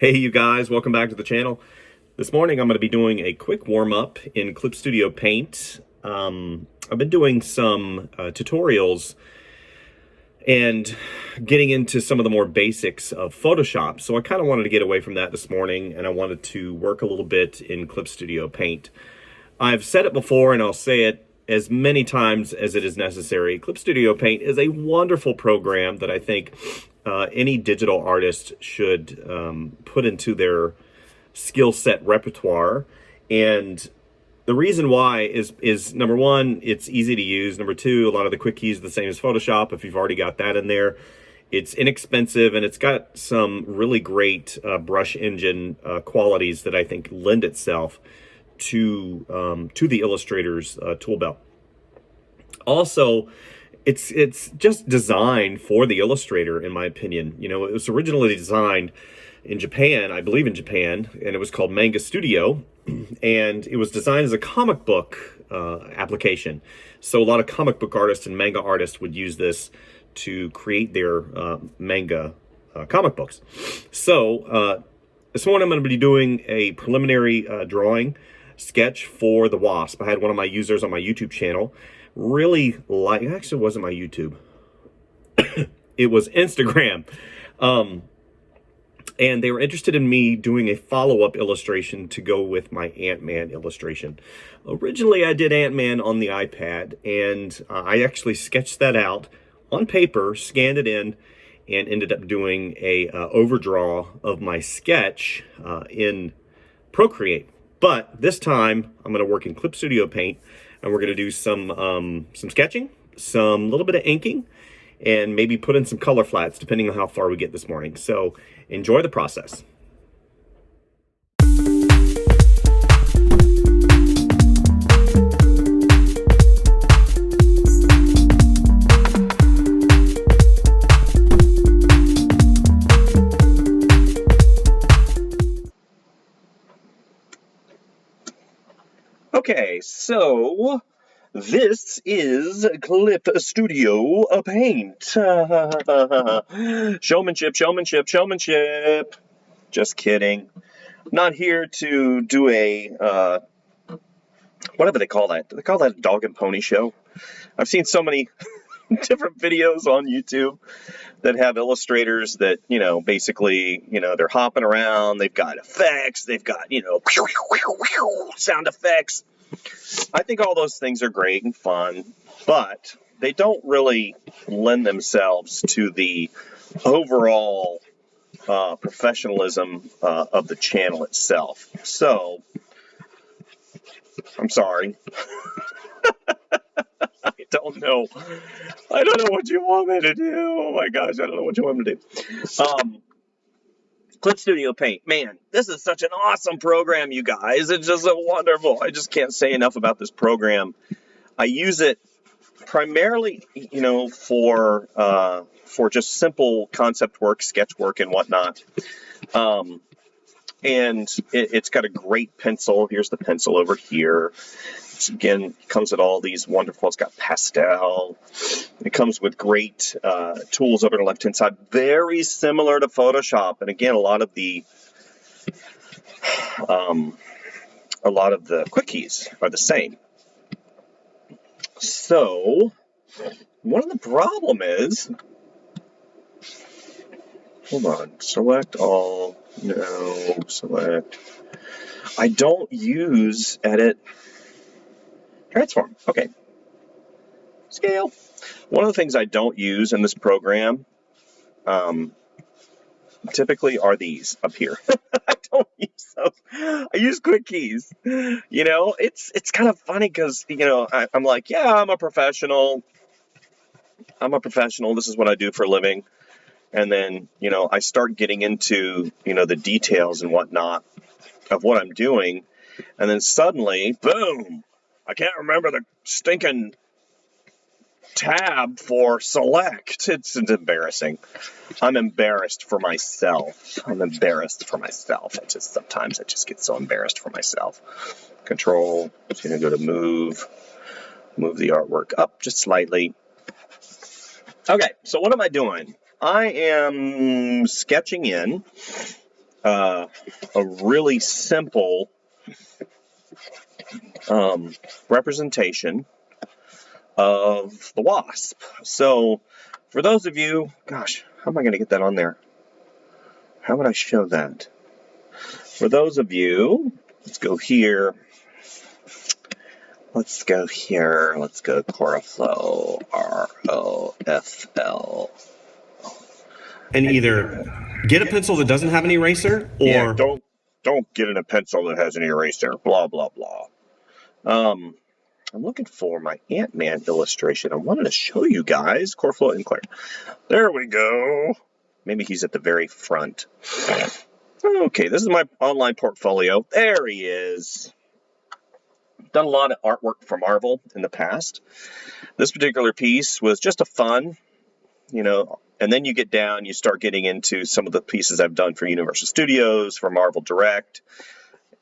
Hey you guys, welcome back to the channel. This morning I'm going to be doing a quick warm-up in Clip Studio Paint. I've been doing some tutorials and getting into some of the more basics of Photoshop. So I kind of wanted to get away from that this morning, and I wanted to work a little bit in Clip Studio Paint. I've said it before and I'll say it as many times as it is necessary. Clip Studio Paint is a wonderful program that I think any digital artist should put into their skill set repertoire. And the reason why is number one, it's easy to use. Number two, a lot of the quick keys are the same as Photoshop if you've already got that in there. It's inexpensive, and it's got some really great brush engine qualities that I think lend itself to the Illustrator's tool belt. Also, it's just designed for the Illustrator, in my opinion. You know, it was originally designed in Japan, I believe in Japan, and it was called Manga Studio, and it was designed as a comic book application. So a lot of comic book artists and manga artists would use this to create their manga comic books. So this morning I'm going to be doing a preliminary drawing sketch for the Wasp. I had one of my users on my YouTube channel really like, actually it wasn't my YouTube, it was Instagram, and they were interested in me doing a follow-up illustration to go with my Ant-Man illustration. Originally I did Ant-Man on the iPad, and I actually sketched that out on paper, scanned it in, and ended up doing a overdraw of my sketch in Procreate. But this time I'm going to work in Clip Studio Paint, and we're going to do some sketching, some little bit of inking, and maybe put in some color flats depending on how far we get this morning. So enjoy the process. Okay, so this is Clip Studio Paint. Showmanship, showmanship, showmanship. Just kidding. I'm not here to do a, whatever they call that. Do they call that a dog and pony show? I've seen so many different videos on YouTube that have illustrators that, you know, basically, you know, they're hopping around, they've got effects, they've got, you know, sound effects. I think all those things are great and fun, but they don't really lend themselves to the overall professionalism of the channel itself. So, I'm sorry. I don't know what you want me to do. Oh my gosh, I don't know what you want me to do. Clip Studio Paint, man, this is such an awesome program, you guys. It's just so wonderful. I just can't say enough about this program. I use it primarily, you know, for just simple concept work, sketch work, and whatnot. And it's got a great pencil. Here's the pencil over here. Again, comes with all these wonderful, it's got pastel. It comes with great tools over the left-hand side, very similar to Photoshop. And again, a lot of the quick keys are the same. So, one of the problem is, hold on, select all, no, select. I don't use edit. Transform. Okay. Scale. One of the things I don't use in this program typically are these up here. I don't use those. I use quick keys. You know, it's kind of funny because, you know, I'm like, yeah, I'm a professional. This is what I do for a living. And then, you know, I start getting into, you know, the details and whatnot of what I'm doing. And then suddenly, boom, I can't remember the stinking tab for select. It's embarrassing. I'm embarrassed for myself. Sometimes I just get so embarrassed for myself. Control, it's going to go to move the artwork up just slightly. Okay, so what am I doing? I am sketching in a really simple representation of the Wasp. So for those of you, gosh, how am I going to get that on there? How would I show that? For those of you, let's go here. Let's go here. Let's go Coraflow, ROFL. And either get a pencil that doesn't have an eraser, or yeah, don't get in a pencil that has an eraser. Blah blah blah. I'm looking for my Ant-Man illustration. I wanted to show you guys Coraflow and Claire. There we go. Maybe he's at the very front. Okay, this is my online portfolio. There he is. Done a lot of artwork for Marvel in the past. This particular piece was just a fun, and then you get down, you start getting into some of the pieces I've done for Universal Studios, for Marvel Direct,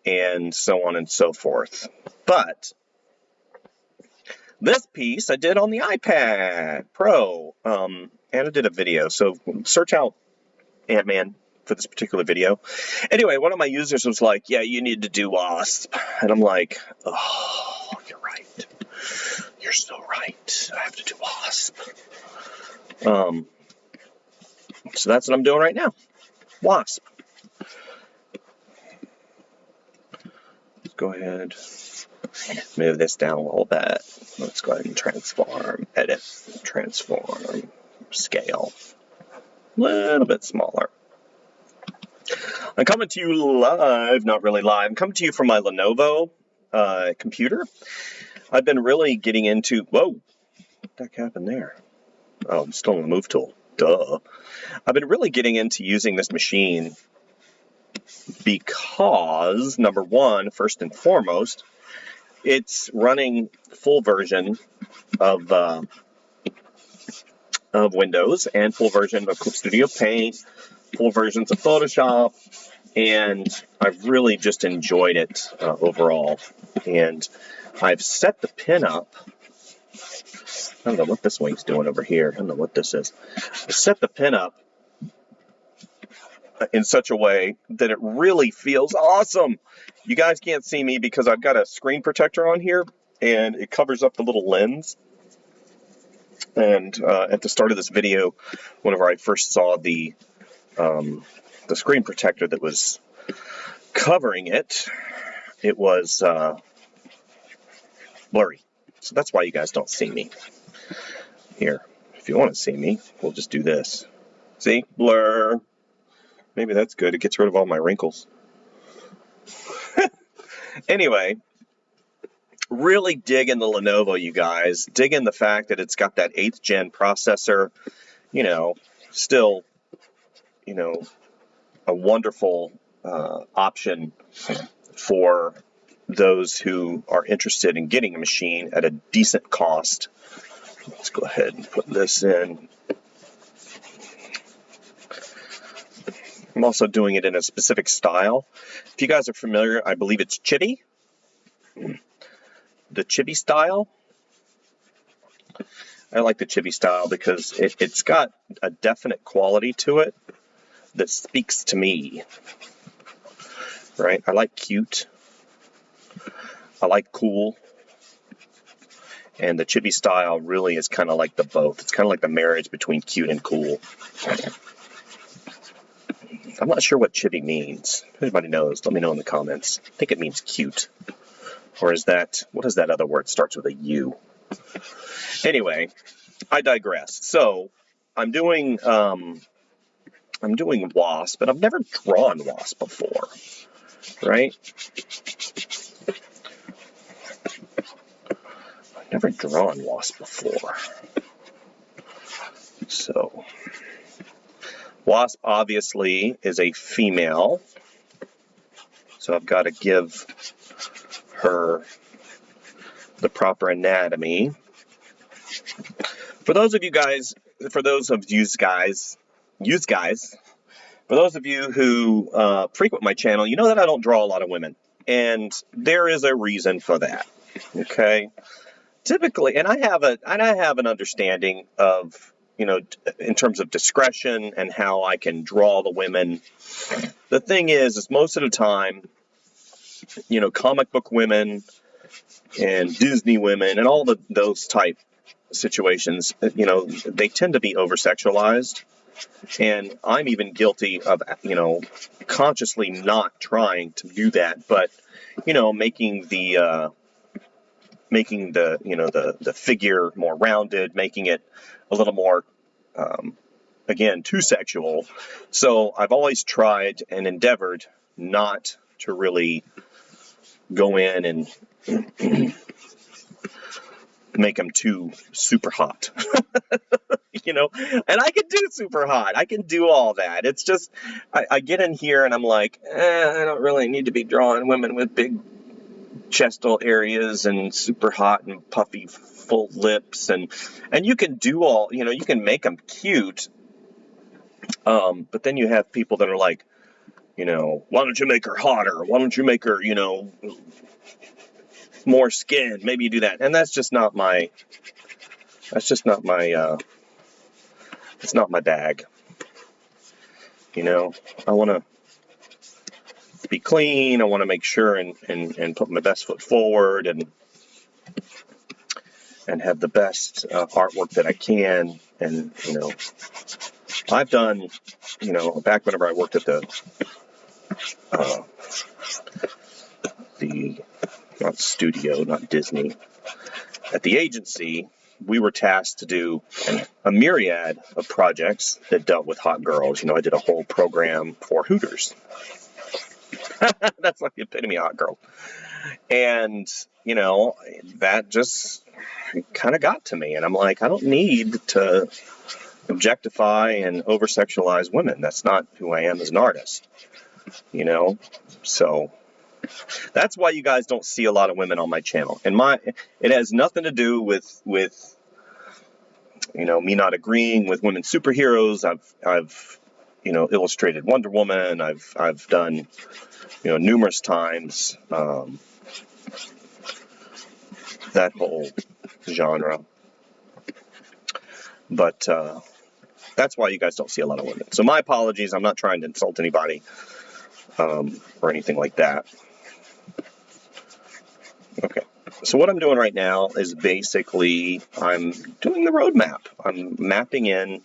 and so on and so forth. But this piece I did on the iPad Pro, and I did a video. So search out Ant-Man for this particular video. Anyway, one of my users was like, yeah, you need to do Wasp. And I'm like, oh, you're right. You're so right. I have to do Wasp. So that's what I'm doing right now. Wasp. Let's go ahead, move this down a little bit. Let's go ahead and transform, edit, transform, scale. A little bit smaller. I'm coming to you live, not really live. I'm coming to you from my Lenovo computer. I've been really getting into, whoa, what the heck happened there? Oh, I'm still on the move tool. Duh. I've been really getting into using this machine because, number one, first and foremost, it's running full version of Windows and full version of Clip Studio Paint, full versions of Photoshop, and I've really just enjoyed it overall. And I've set the pin up. I don't know what this wing's doing over here. I don't know what this is. I set the pin up in such a way that it really feels awesome. You guys can't see me because I've got a screen protector on here, and it covers up the little lens. And at the start of this video, whenever I first saw the screen protector that was covering it, it was blurry. So that's why you guys don't see me. Here, if you want to see me, we'll just do this. See? Blur. Maybe that's good. It gets rid of all my wrinkles. Anyway, really digging the Lenovo, you guys. Digging the fact that it's got that 8th gen processor. Still, a wonderful option for those who are interested in getting a machine at a decent cost. Let's go ahead and put this in. I'm also doing it in a specific style. If you guys are familiar, I believe it's chibi. The chibi style. I like the chibi style because it's got a definite quality to it that speaks to me. Right? I like cute. I like cool. And the chibi style really is kind of like the both. It's kind of like the marriage between cute and cool. I'm not sure what chibi means. If anybody knows, let me know in the comments. I think it means cute. Or is that, what is that other word? It starts with a U. Anyway, I digress. So, I'm doing Wasp, but I've never drawn Wasp before. Right? I've never drawn Wasp before. So, Wasp obviously is a female, so I've got to give her the proper anatomy. For those of you who frequent my channel, you know that I don't draw a lot of women, and there is a reason for that. Okay, typically, and I have an understanding of in terms of discretion and how I can draw the women. The thing is most of the time, comic book women and Disney women and all those type situations, they tend to be over-sexualized. And I'm even guilty of, consciously not trying to do that, but, making the figure more rounded, making it a little more, again, too sexual. So I've always tried and endeavored not to really go in and make them too super hot. And I can do super hot. I can do all that. It's just, I get in here and I'm like, I don't really need to be drawing women with big chestal areas and super hot and puffy full lips. And you can do all, you can make them cute. But then you have people that are like, why don't you make her hotter? Why don't you make her, more skin? Maybe you do that. And that's just not my, it's not my bag. I want to be clean. I want to make sure and put my best foot forward and have the best artwork that I can. And, I've done, back whenever I worked at the not studio, not Disney, at the agency, we were tasked to do a myriad of projects that dealt with hot girls. I did a whole program for Hooters. That's like the epitome of hot girl. And, that just kind of got to me. And I'm like, I don't need to objectify and over-sexualize women. That's not who I am as an artist, So that's why you guys don't see a lot of women on my channel. And it has nothing to do with me not agreeing with women superheroes. I've illustrated Wonder Woman. I've done numerous times that whole genre. But that's why you guys don't see a lot of women. So my apologies. I'm not trying to insult anybody or anything like that. Okay. So what I'm doing right now is basically I'm doing the roadmap. I'm mapping in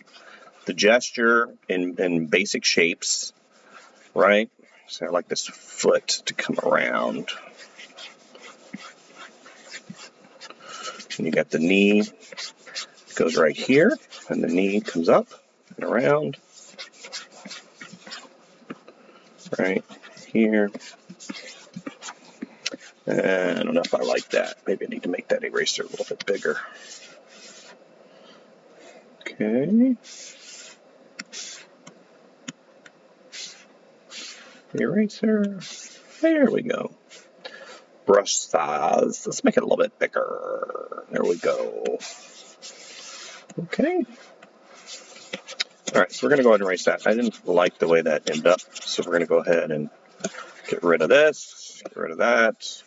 the gesture in basic shapes, right? So I like this foot to come around. And you got the knee, goes right here, and the knee comes up and around. Right here. And I don't know if I like that. Maybe I need to make that eraser a little bit bigger. Okay. Eraser. There we go. Brush size. Let's make it a little bit bigger. There we go. Okay. All right, so we're going to go ahead and erase that. I didn't like the way that ended up, so we're going to go ahead and get rid of this, get rid of that.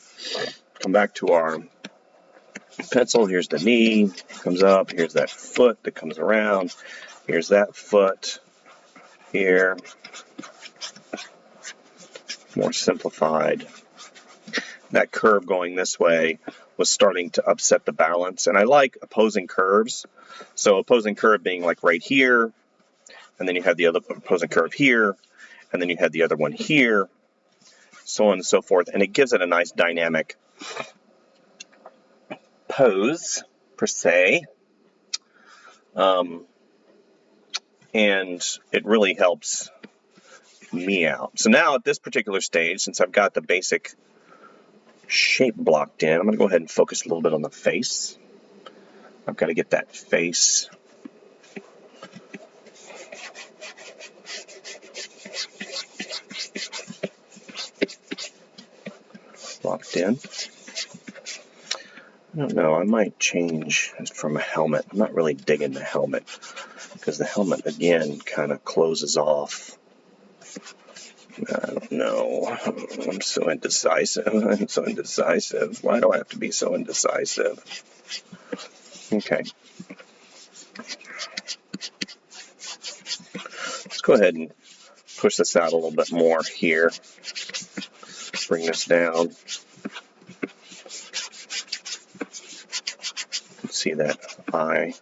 Come back to our pencil. Here's the knee, comes up. Here's that foot that comes around. Here's that foot here. More simplified. That curve going this way was starting to upset the balance. And I like opposing curves. So opposing curve being like right here. And then you have the other opposing curve here. And then you have the other one here. So on and so forth. And it gives it a nice dynamic pose, per se. And it really helps me out. So now at this particular stage, since I've got the basic shape blocked in, I'm going to go ahead and focus a little bit on the face. I've got to get that face locked in. I don't know, I might change from a helmet. I'm not really digging the helmet because the helmet, again, kind of closes off. I don't know. I'm so indecisive. I'm so indecisive. Why do I have to be so indecisive? Okay. go ahead and push this out a little bit more here. Bring this down. See that eye.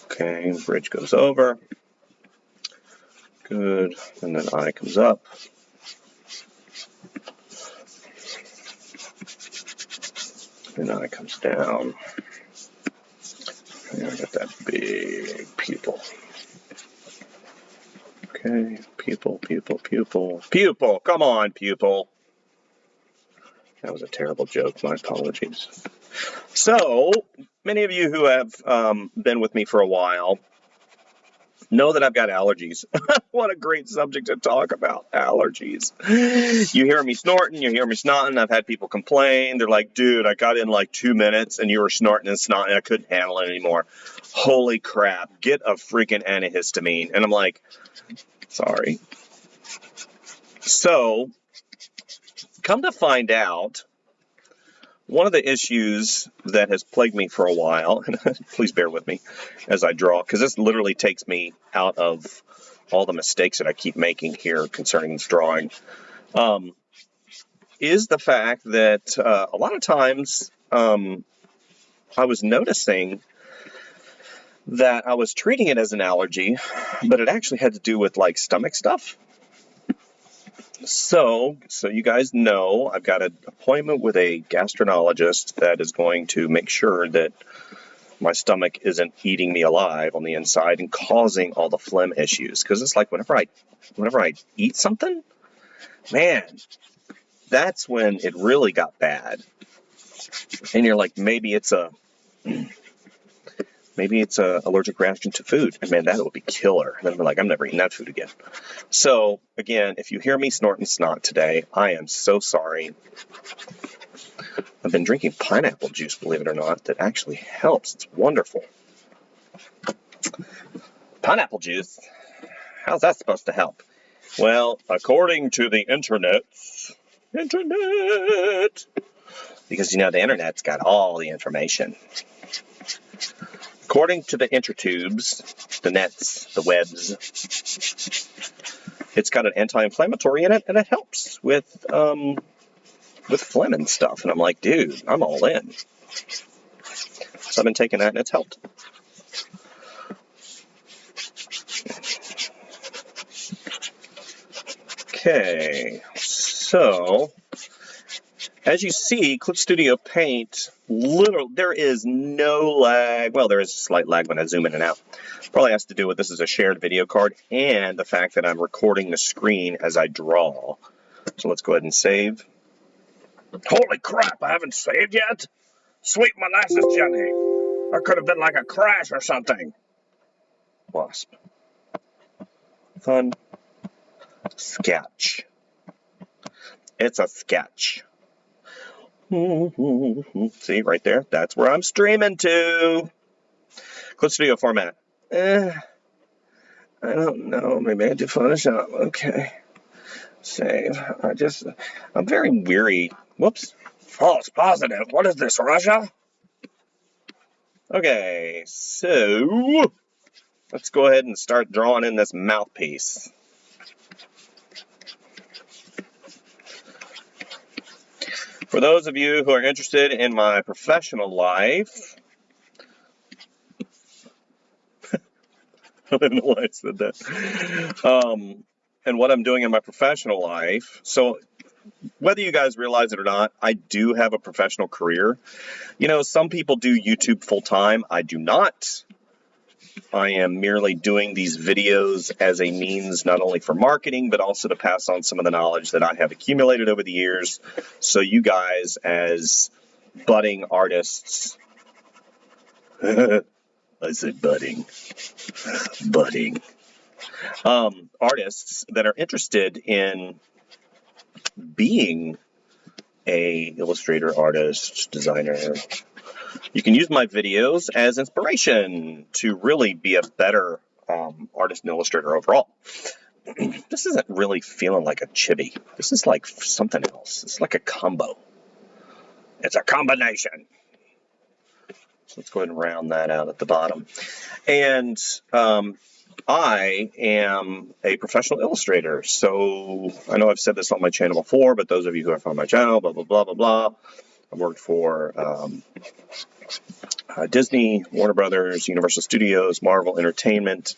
Okay, bridge goes over. Good, and then eye comes up. And eye comes down. And I got that big pupil. Okay, pupil, pupil, pupil. Pupil! Come on, pupil! That was a terrible joke. My apologies. So, many of you who have been with me for a while know that I've got allergies. What a great subject to talk about, allergies. You hear me snorting, you hear me snotting. I've had people complain. They're like, dude, I got in like 2 minutes and you were snorting and snotting. I couldn't handle it anymore. Holy crap, get a freaking antihistamine. And I'm like, sorry. So, come to find out, one of the issues that has plagued me for a while, and please bear with me as I draw, because this literally takes me out of all the mistakes that I keep making here concerning this drawing, is the fact that a lot of times I was noticing that I was treating it as an allergy, but it actually had to do with like stomach stuff. So you guys know, I've got an appointment with a gastroenterologist that is going to make sure that my stomach isn't eating me alive on the inside and causing all the phlegm issues. Because it's like whenever I eat something, man, that's when it really got bad. And you're like, maybe it's a allergic reaction to food. And man, that would be killer. And then I'm like, I'm never eating that food again. So again, if you hear me snorting snot today, I am so sorry. I've been drinking pineapple juice, believe it or not. That actually helps. It's wonderful. Pineapple juice? How's that supposed to help? Well, according to the internet, because you know the internet's got all the information. According to the intertubes, the nets, the webs, it's got an anti-inflammatory in it, and it helps with phlegm and stuff. And I'm like, dude, I'm all in. So I've been taking that, and it's helped. Okay, so as you see, Clip Studio Paint, there is no lag. Well, there is a slight lag when I zoom in and out. Probably has to do with this is a shared video card and the fact that I'm recording the screen as I draw. So let's go ahead and save. Holy crap, I haven't saved yet? Sweet molasses, Jenny. That could have been like a crash or something. Wasp. Fun. Sketch. It's a sketch. See, right there? That's where I'm streaming to. Clip Studio format. I don't know. Maybe I do Photoshop. Okay. Save. I'm very weary. Whoops. False positive. What is this, Russia? Okay, so let's go ahead and start drawing in this mouthpiece. For those of you who are interested in my professional life, I don't know why I said that, and what I'm doing in my professional life, so whether you guys realize it or not, I do have a professional career. You know, some people do YouTube full-time. I do not. I am merely doing these videos as a means not only for marketing, but also to pass on some of the knowledge that I have accumulated over the years. So you guys, as budding artists, I said budding, artists that are interested in being a illustrator, artist, designer, you can use my videos as inspiration to really be a better artist and illustrator overall. This isn't really feeling like a chibi. This is like something else. It's like a combo. It's a combination. So let's go ahead and round that out at the bottom. And I am a professional illustrator. So I know I've said this on my channel before, but those of you who are on my channel, blah, blah, blah, blah, blah. I've worked for Disney, Warner Brothers, Universal Studios, Marvel Entertainment,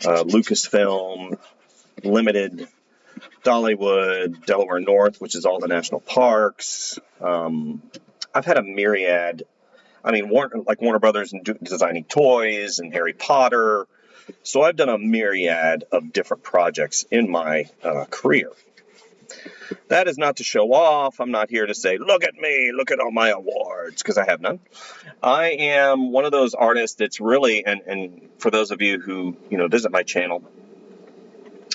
Lucasfilm, Limited, Dollywood, Delaware North, which is all the national parks. I've had a myriad. I mean, Warner Brothers and designing toys and Harry Potter. So I've done a myriad of different projects in my career. That is not to show off. I'm not here to say, look at me, look at all my awards, because I have none. I am one of those artists that's really, and for those of you who, visit my channel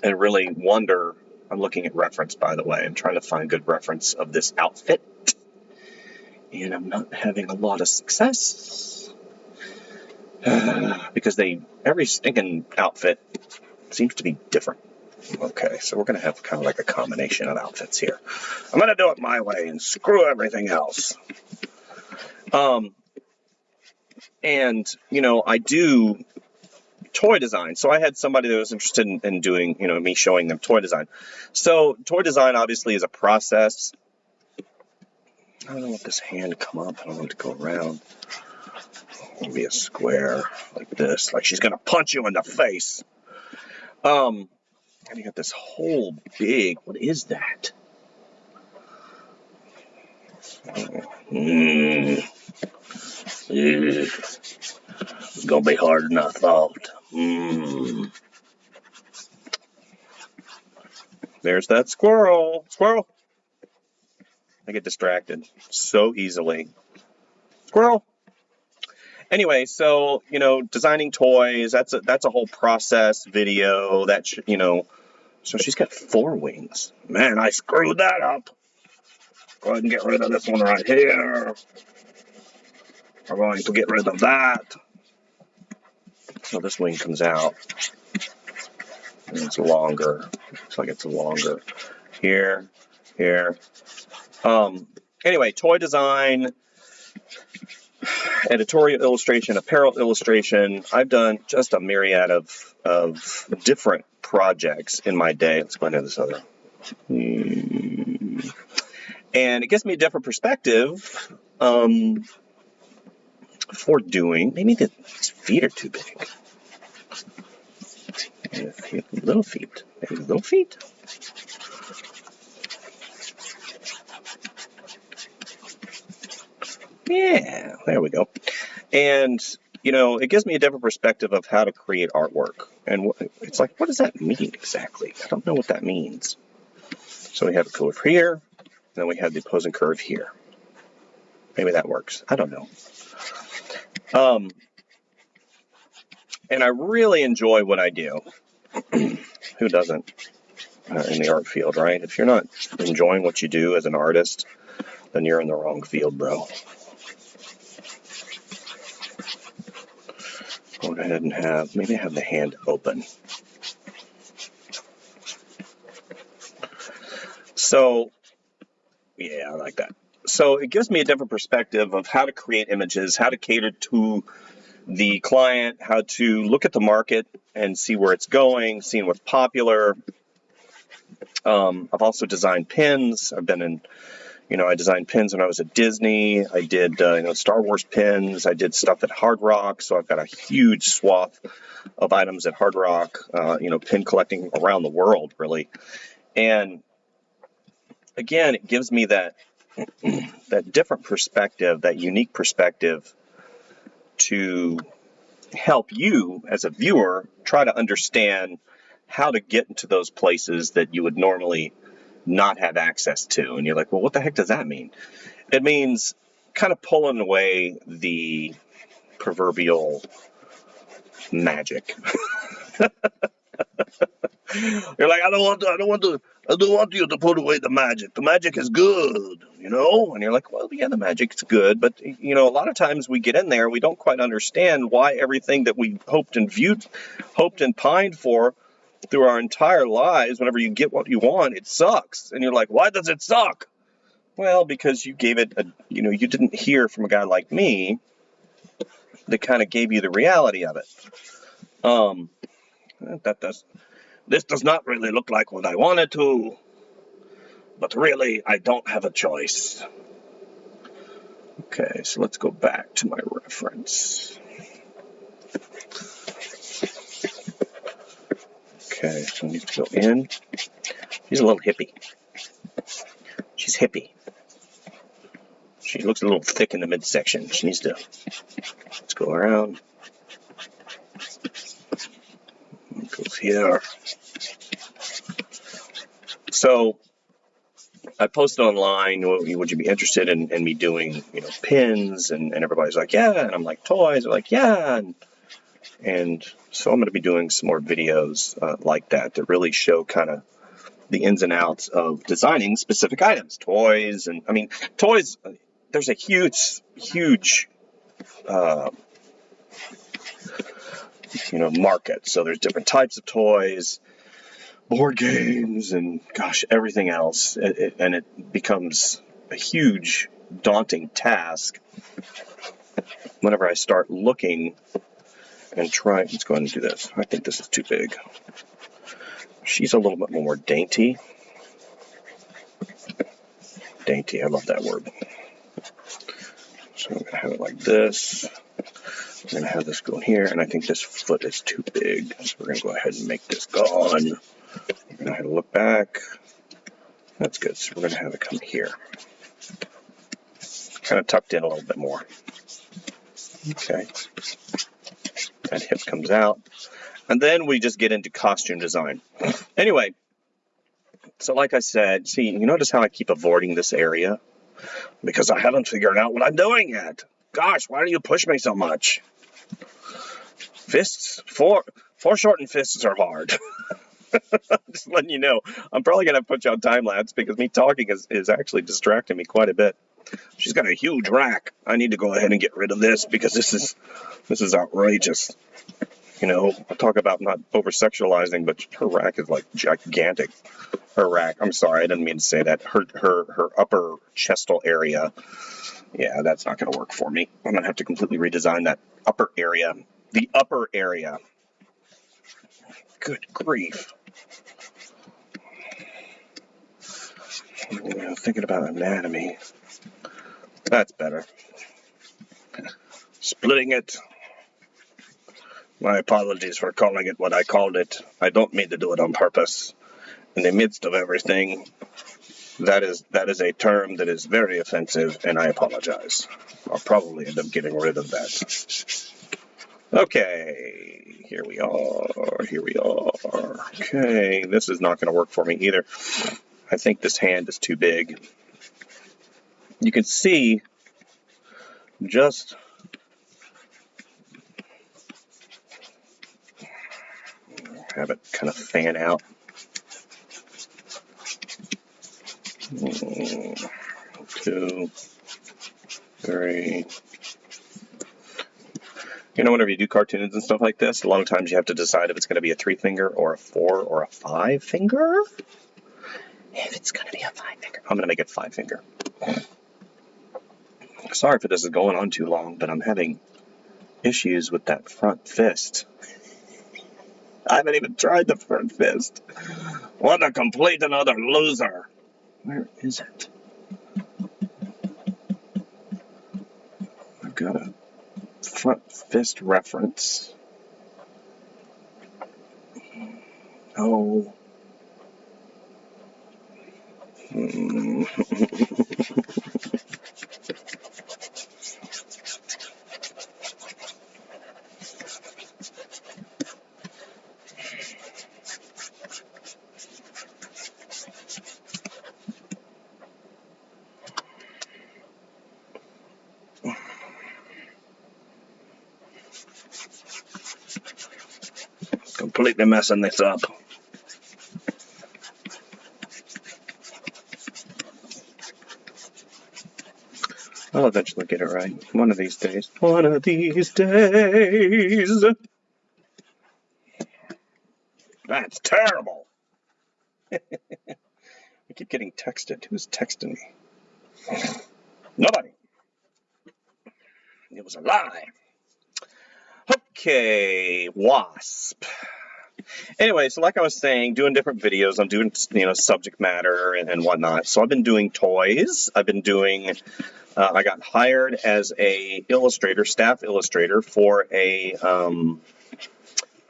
and really wonder, I'm looking at reference, by the way. I'm trying to find good reference of this outfit, and I'm not having a lot of success because every stinking outfit seems to be different. Okay, so we're going to have kind of like a combination of outfits here. I'm going to do it my way and screw everything else. And, I do toy design. So I had somebody that was interested in doing, me showing them toy design. So toy design obviously is a process. I don't want this hand to come up. I don't want it to go around. It'll be a square like this, like she's going to punch you in the face. And you got this whole big, what is that? It's going to be harder than I thought. There's that squirrel. Squirrel. I get distracted so easily. Squirrel. Anyway, so, designing toys, that's a whole process video. So she's got 4 wings. Man, I screwed that up. Go ahead and get rid of this one right here. We're going to get rid of that. So this wing comes out. And it's longer. Looks like it's longer. Here. Anyway, toy design, editorial illustration, apparel illustration. I've done just a myriad of different projects in my day. Let's go into this other. And it gives me a different perspective for doing. Maybe the feet are too big. Little feet. Maybe little feet. Yeah, there we go. And, it gives me a different perspective of how to create artwork. And it's like, what does that mean exactly? I don't know what that means. So we have a curve here, and then we have the opposing curve here. Maybe that works. I don't know. And I really enjoy what I do. Who doesn't in the art field, right? If you're not enjoying what you do as an artist, then you're in the wrong field, bro. Go ahead and maybe have the hand open. So, yeah, I like that. So it gives me a different perspective of how to create images, how to cater to the client, how to look at the market and see where it's going, seeing what's popular. I've also designed pins. I've been in, I designed pins when I was at Disney. I did, Star Wars pins. I did stuff at Hard Rock. So I've got a huge swath of items at Hard Rock, pin collecting around the world, really. And again, it gives me that different perspective, that unique perspective to help you as a viewer try to understand how to get into those places that you would normally not have access to. And you're like, well, what the heck does that mean? It means kind of pulling away the proverbial magic. You're like, I don't want you to put away the magic. The magic is good, And you're like, well, yeah, the magic's good, but a lot of times we get in there, we don't quite understand why everything that we hoped and pined for through our entire lives, whenever you get what you want, it sucks. And you're like, why does it suck? Well, because you gave it you didn't hear from a guy like me that kind of gave you the reality of it. This does not really look like what I wanted to, but really, I don't have a choice. Okay, so let's go back to my reference. Okay, so I need to go in. She's a little hippie. She's hippie. She looks a little thick in the midsection. She needs to, let's go around. It goes here. So I posted online, would you be interested in me doing, pins? And everybody's like, yeah. And I'm like, toys? They're like, yeah. And so I'm going to be doing some more videos like that really show kind of the ins and outs of designing specific items, toys. And I mean, toys, there's a huge market. So there's different types of toys, board games, and gosh, everything else. And it becomes a huge, daunting task whenever I start looking and trying. Let's go ahead and do this. I think this is too big. She's a little bit more dainty. Dainty, I love that word. So I'm going to have it like this. I'm going to have this go in here, and I think this foot is too big. So we're going to go ahead and make this gone. We're going to have to look back. That's good. So we're going to have it come here. Kind of tucked in a little bit more. Okay. That hip comes out. And then we just get into costume design. Anyway, so like I said, see, you notice how I keep avoiding this area? Because I haven't figured out what I'm doing yet. Gosh, why do you push me so much? Fists, foreshortened fists are hard. Just letting you know. I'm probably going to put you on time lapse because me talking is actually distracting me quite a bit. She's got a huge rack. I need to go ahead and get rid of this because this is outrageous. I'll talk about not over-sexualizing, but her rack is like gigantic. Her rack, I'm sorry, I didn't mean to say that. Her upper chestal area, yeah, that's not going to work for me. I'm going to have to completely redesign that upper area. The upper area. Good grief. Thinking about anatomy. That's better. Splitting it. My apologies for calling it what I called it. I don't mean to do it on purpose. In the midst of everything, that is a term that is very offensive, and I apologize. I'll probably end up getting rid of that. Okay, here we are. Okay, this is not going to work for me either. I think this hand is too big. You can see just have it kind of fan out. 2, 3. Whenever you do cartoons and stuff like this, a lot of times you have to decide if it's going to be a 3-finger or a 4 or a 5-finger. If it's going to be a 5-finger, I'm going to make it 5-finger. Sorry if this is going on too long, but I'm having issues with that front fist. I haven't even tried the front fist. What a complete and utter loser. Where is it? I've got a front fist reference. Oh. Completely messing this up. I'll eventually get it right. One of these days. One of these days. That's terrible. I keep getting texted. Who's texting me? Nobody. It was a lie. Okay, Wasp. Anyway, so like I was saying, doing different videos, I'm doing, subject matter and whatnot. So I've been doing toys. I've been doing, I got hired as a illustrator, staff illustrator for a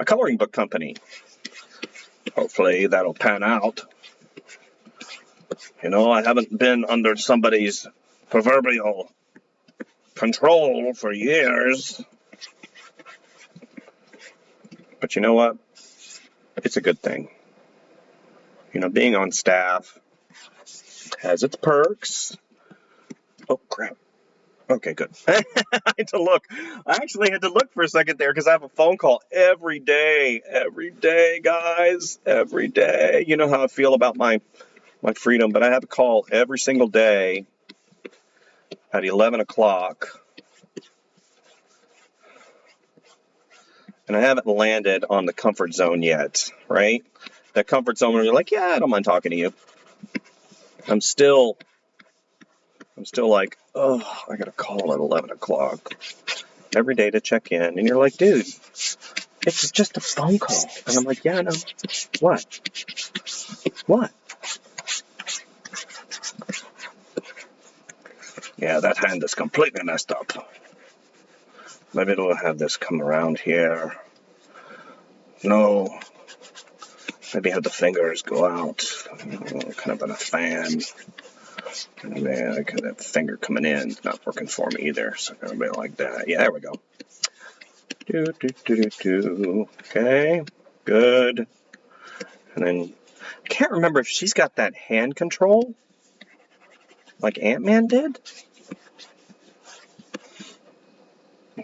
coloring book company. Hopefully that'll pan out. I haven't been under somebody's proverbial control for years. But you know what? It's a good thing. Being on staff has its perks. Oh, crap. Okay, good. I had to look. I actually had to look for a second there because I have a phone call every day. Every day, guys. Every day. You know how I feel about my freedom, but I have a call every single day at 11 o'clock. And I haven't landed on the comfort zone yet, right? That comfort zone where you're like, yeah, I don't mind talking to you. I'm still like, oh, I got a call at 11 o'clock every day to check in. And you're like, dude, it's just a phone call. And I'm like, yeah, I know. What? Yeah, that hand is completely messed up. Maybe it'll have this come around here. No. Maybe have the fingers go out, kind of in a fan. And then I got that finger coming in. It's not working for me either. So I'm going to be like that. Yeah, there we go. Okay, good. And then I can't remember if she's got that hand control like Ant-Man did.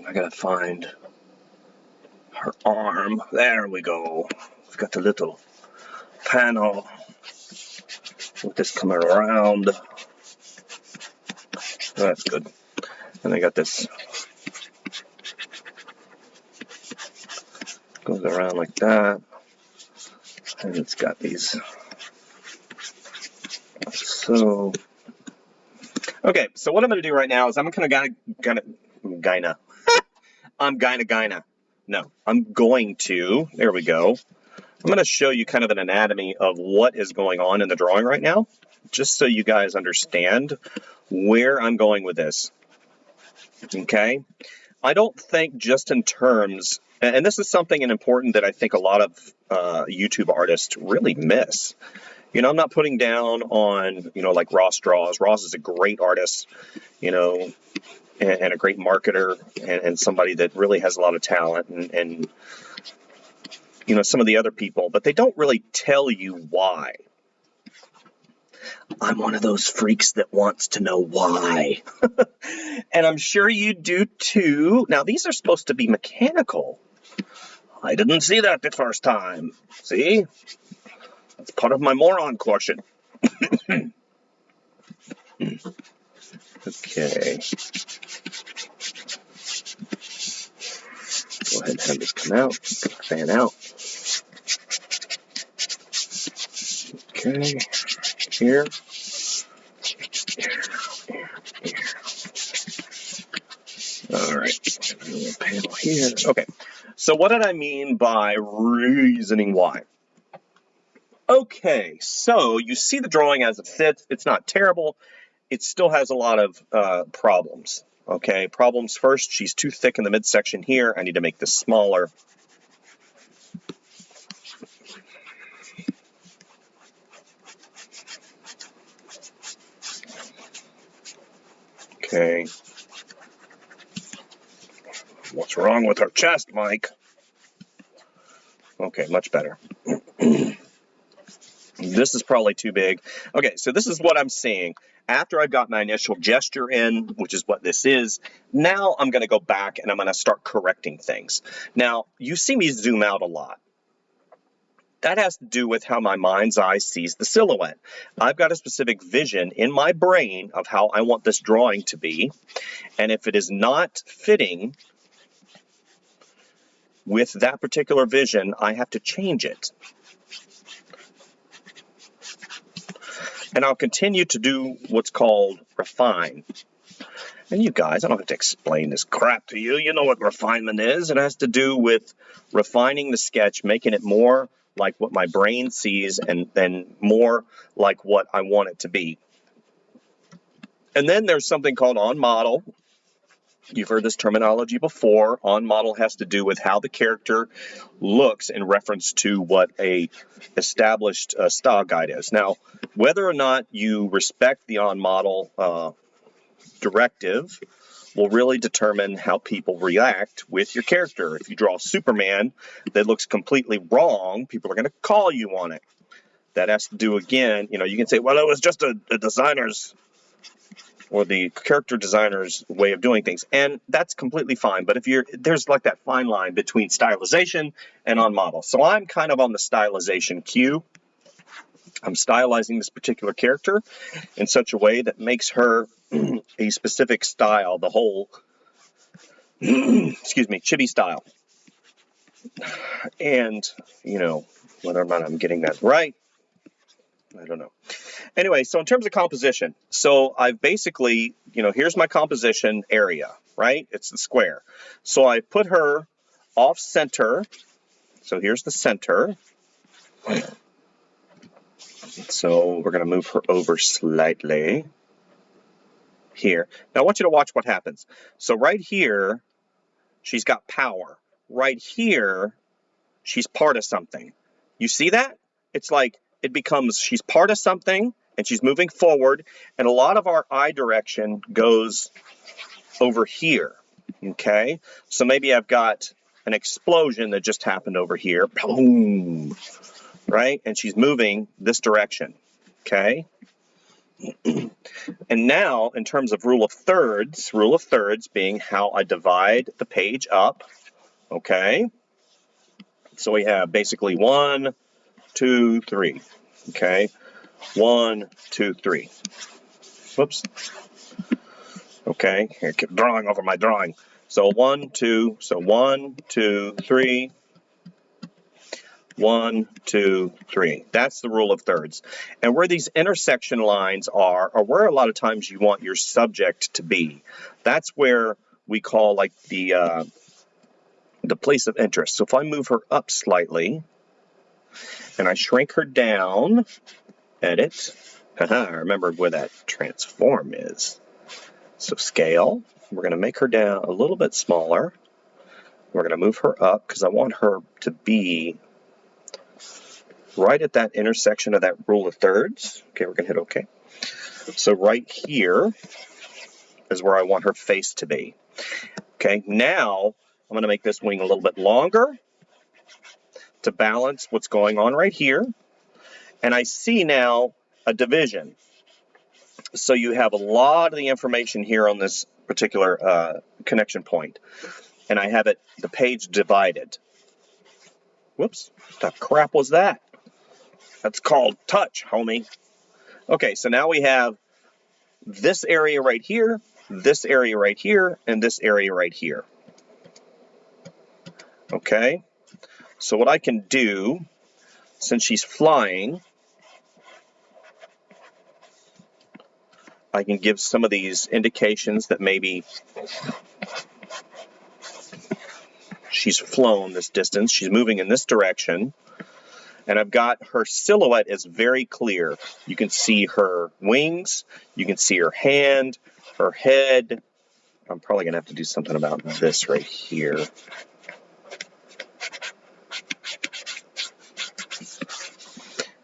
I gotta find her arm. There we go. It's got the little panel with this coming around. That's good. And I got this. Goes around like that. And it's got these. So. Okay, so what I'm going to do right now is I'm going to there we go. I'm going to show you kind of an anatomy of what is going on in the drawing right now, just so you guys understand where I'm going with this. Okay? I don't think just in terms, and this is something important that I think a lot of YouTube artists really miss. I'm not putting down on, like Ross draws. Ross is a great artist, and a great marketer and somebody that really has a lot of talent and some of the other people, but they don't really tell you why. I'm one of those freaks that wants to know why. And I'm sure you do too. Now, these are supposed to be mechanical. I didn't see that the first time. See? That's part of my moron quotient. Okay. Go ahead and have this come out. Fan out. Okay. Here. All right. A little panel here. Okay. So what did I mean by reasoning why? Okay, so you see the drawing as it fits. It's not terrible. It still has a lot of problems. Okay, problems first. She's too thick in the midsection here. I need to make this smaller. Okay. What's wrong with her chest, Mike? Okay, much better. This is probably too big. Okay, so this is what I'm seeing. After I've got my initial gesture in, which is what this is, now I'm going to go back and I'm going to start correcting things. Now, you see me zoom out a lot. That has to do with how my mind's eye sees the silhouette. I've got a specific vision in my brain of how I want this drawing to be, and if it is not fitting with that particular vision, I have to change it. And I'll continue to do what's called refine. And you guys, I don't have to explain this crap to you. You know what refinement is. It has to do with refining the sketch, making it more like what my brain sees and more like what I want it to be. And then there's something called on model. You've heard this terminology before. On model has to do with how the character looks in reference to what a established style guide is. Now, whether or not you respect the on model directive will really determine how people react with your character. If you draw Superman that looks completely wrong, people are going to call you on it. That has to do, again, you can say, well, it was just a designer's or the character designer's way of doing things. And that's completely fine. But there's like that fine line between stylization and on model. So I'm kind of on the stylization queue. I'm stylizing this particular character in such a way that makes her a specific style, the whole, excuse me, chibi style. And, whether or not I'm getting that right, I don't know. Anyway, so in terms of composition, so I've basically, here's my composition area, right? It's the square. So I put her off center. So here's the center. So we're going to move her over slightly here. Now I want you to watch what happens. So right here, she's got power. Right here, she's part of something. You see that? It's like it becomes she's part of something and she's moving forward, and a lot of our eye direction goes over here. Okay? So maybe I've got an explosion that just happened over here. Boom. Right? And she's moving this direction. Okay? And now, in terms of rule of thirds being how I divide the page up. Okay? So we have basically 1, 2, 3. Okay? 1, 2, 3. Whoops. Okay, here, keep drawing over my drawing. So 1, 2, so 1, 2, 3. 1, 2, 3. That's the rule of thirds. And where these intersection lines are where a lot of times you want your subject to be. That's where we call like the place of interest. So if I move her up slightly and I shrink her down, edit, I remember where that transform is. So scale, we're going to make her down a little bit smaller. We're going to move her up because I want her to be right at that intersection of that rule of thirds. Okay, we're going to hit OK. So right here is where I want her face to be. Okay, now I'm going to make this wing a little bit longer to balance what's going on right here. And I see now a division. So you have a lot of the information here on this particular connection point. And I have the page divided. Whoops, what the crap was that? That's called touch, homie. Okay, so now we have this area right here, this area right here, and this area right here. Okay, so what I can do, since she's flying, I can give some of these indications that maybe she's flown this distance, she's moving in this direction, and I've got her silhouette is very clear. You can see her wings, you can see her hand, her head. I'm probably going to have to do something about this right here.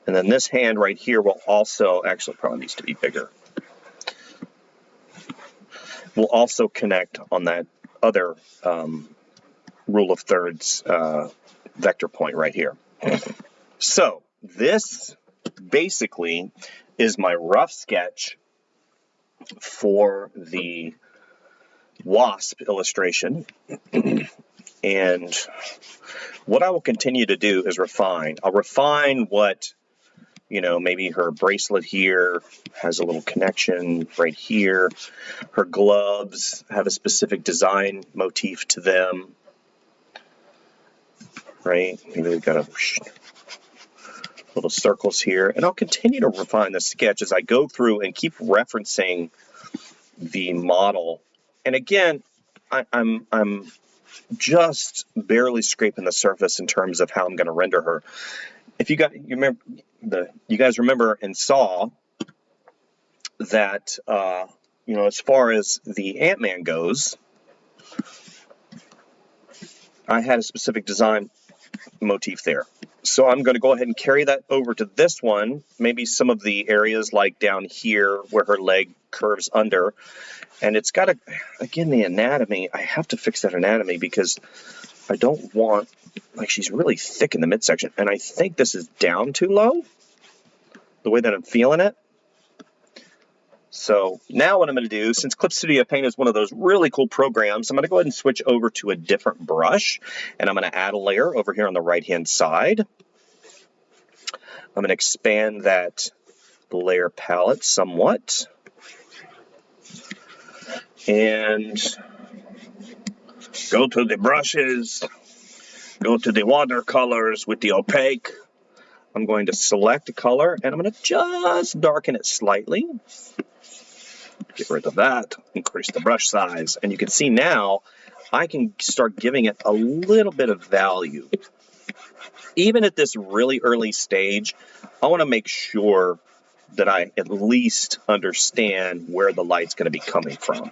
And then this hand right here will also, actually probably needs to be bigger, will also connect on that other rule of thirds vector point right here. So this basically is my rough sketch for the Wasp illustration. And what I will continue to do is refine. I'll refine what, maybe her bracelet here has a little connection right here. Her gloves have a specific design motif to them. Right? Maybe we've got little circles here. And I'll continue to refine the sketch as I go through and keep referencing the model And again, I'm just barely scraping the surface in terms of how I'm going to render her. If you guys remember and saw that, as far as the Ant-Man goes, I had a specific design motif there. So I'm going to go ahead and carry that over to this one. Maybe some of the areas like down here where her leg curves under. And it's got again, the anatomy, I have to fix that anatomy because I don't want, she's really thick in the midsection. And I think this is down too low, the way that I'm feeling it. So now what I'm going to do, since Clip Studio Paint is one of those really cool programs, I'm going to go ahead and switch over to a different brush. And I'm going to add a layer over here on the right-hand side. I'm going to expand that layer palette somewhat. And go to the brushes, go to the watercolors with the opaque. I'm going to select a color and I'm going to just darken it slightly. Get rid of that, increase the brush size. And you can see now I can start giving it a little bit of value. Even at this really early stage, I want to make sure that I at least understand where the light's going to be coming from.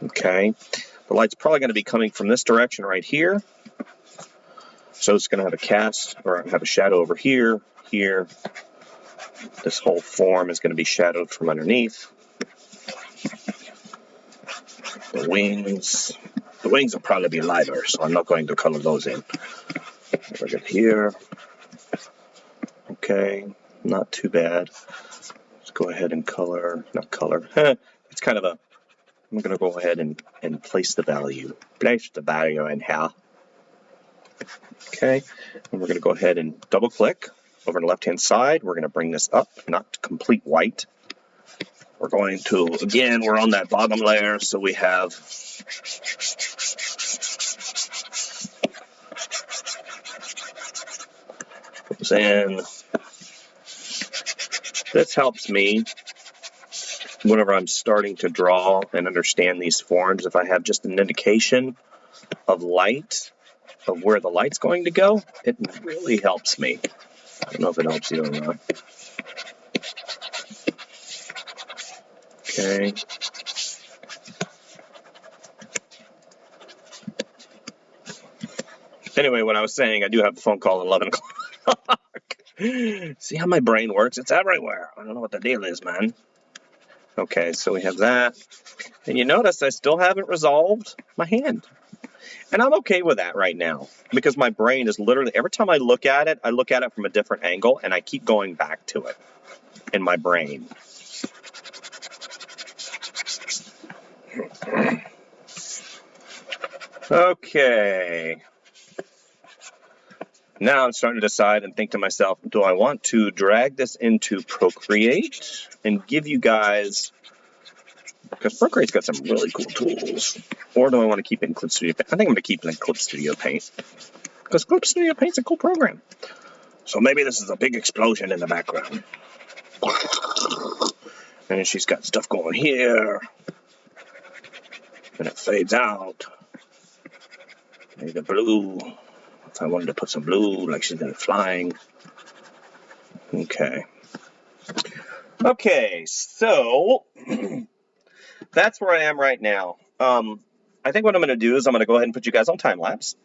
Okay, the light's probably going to be coming from this direction right here. So it's going to have a cast or have a shadow over here, here. This whole form is going to be shadowed from underneath. The wings will probably be lighter, so I'm not going to color those in. Over here. Okay, not too bad. Let's go ahead and color, not color. It's kind of a, I'm going to go ahead and place the value. Place the value in here. Okay, and we're going to go ahead and double click over on the left hand side. We're going to bring this up, not to complete white. We're going to, again, we're on that bottom layer, so we have goes in. This helps me whenever I'm starting to draw and understand these forms. If I have just an indication of light, of where the light's going to go, it really helps me. I don't know if it helps you or not. Okay. Anyway, what I was saying, I do have a phone call at 11 o'clock. See how my brain works? It's everywhere. I don't know what the deal is, man. Okay, so we have that. And you notice I still haven't resolved my hand. And I'm okay with that right now because my brain is literally, every time I look at it from a different angle and I keep going back to it in my brain. Okay. Now I'm starting to decide and think to myself, do I want to drag this into Procreate and give you guys, because Procreate's got some really cool tools, or do I want to keep it in Clip Studio Paint? I think I'm going to keep it in Clip Studio Paint because Clip Studio Paint's a cool program. So maybe this is a big explosion in the background. And she's got stuff going here. And it fades out. Maybe the blue. If I wanted to put some blue, like she's been flying. Okay. Okay, so that's where I am right now. I think what I'm going to do is I'm going to go ahead and put you guys on time lapse.